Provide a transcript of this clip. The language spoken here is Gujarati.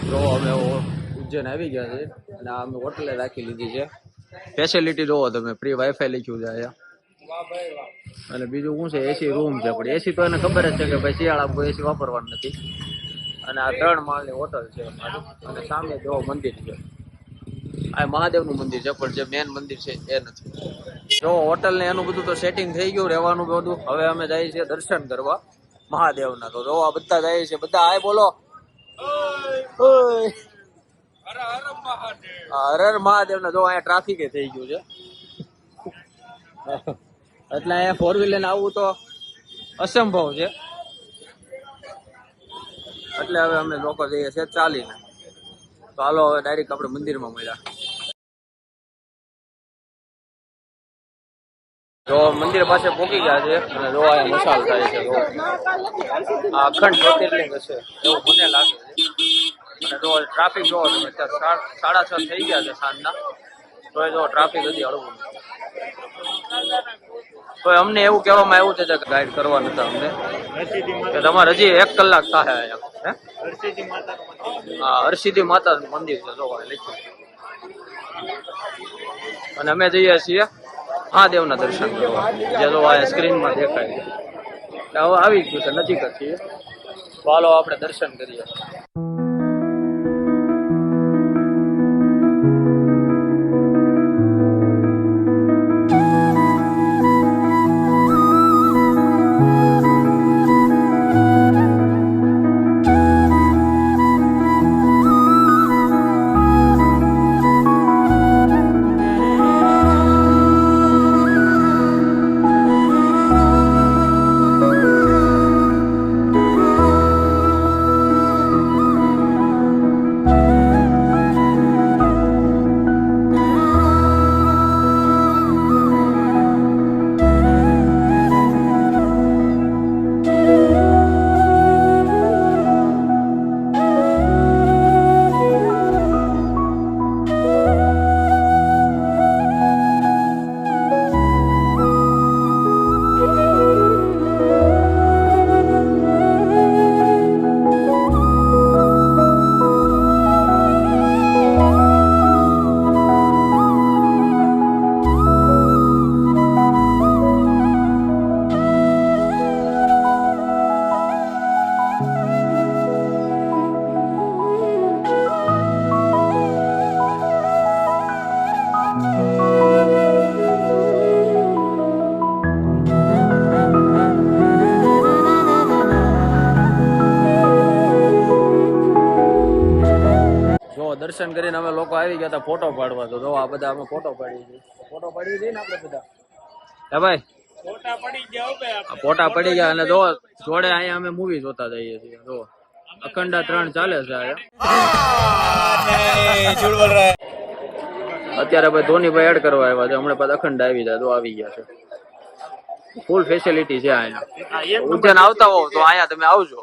તો અમે ઉજ્જૈન આવી ગયા છે અને અમે હોટલે રાખી લીધી છે. ફેસિલિટી જોવો તમે, ફ્રી વાઈફાઈ લખ્યું છે અહીંયા. અને બીજું શું છે, એસી રૂમ છે. પણ એસી તો એને ખબર જ છે કે ભાઈ શિયાળામાં એસી વાપરવાનું નથી. અને આ 3 માળની હોટલ છે અમારી. અને સામે જો મંદિર છે, આ મહાદેવનું મંદિર છે, પણ જે મેન મંદિર છે એ નથી. જો હોટલ ને એનું બધું તો સેટિંગ થઈ ગયું રહેવાનું બધું. હવે અમે જઈએ છીએ દર્શન કરવા મહાદેવના. તો જોવા બધા જાય છે, બધા આય બોલો હર હર મહાદેવ ના. જો અહીંયા ટ્રાફિક થઈ ગયું છે એટલે અહીંયા 4 વ્હીલર આવવું તો અસંભવ છે. એટલે હવે અમે લોકો જઈએ છીએ ચાલીને. તો હાલો હવે ડાયરેક્ટ આપણે મંદિરમાં મળ્યા. જો મંદિર પાસે પહોંચી ગયા છે અને જો અહીંયા મસાલ થાય છે. આ અખંડ જ્યોતિર્લિંગ હશે એવું મને લાગે છે. અને જો ટ્રાફિક જોવો તમે, અત્યારે 6:30 થઈ ગયા છે સાંજના. તો જો ટ્રાફિક હજી હળવું. તો અમને એવું કહેવામાં આવ્યું છે કે ગાઈડ કરવા નતા અમને, કે તમારે હજી 1 કલાક થાય અહીંયા. હા, હરસિદ્ધિ માતાનું મંદિર છે જોવા લખ્યું. અને અમે જઈએ છીએ મહાદેવના દર્શન કરવા, જે જો આ સ્ક્રીનમાં દેખાય છે. હવે આવી ગયું છે, નજીક જ છીએ. ચાલો આપણે દર્શન કરીએ. દર્શન કરીને અમે લોકો આવી ગયા હતા ફોટો પાડવા. તો જો આ બધા અમે ફોટો પાડી છીએ ને આપણે બધા. હે ભાઈ, ફોટા પડી ગયા. અને જો જોડે અહીંયા અમે મૂવી જોતા જઈએ છીએ. જો અખંડા 3 ચાલે છે અત્યારે ભાઈ ધોનીભાઈ એડ કરવા આવ્યા છે. હમણાં પાછા અખંડા આવી જાય તો આવી ગયા છે. ફૂલ ફેસિલિટી છે અહીંયા. ઉજ્જૈન આવતા હોવ તો અહીંયા તમે આવજો.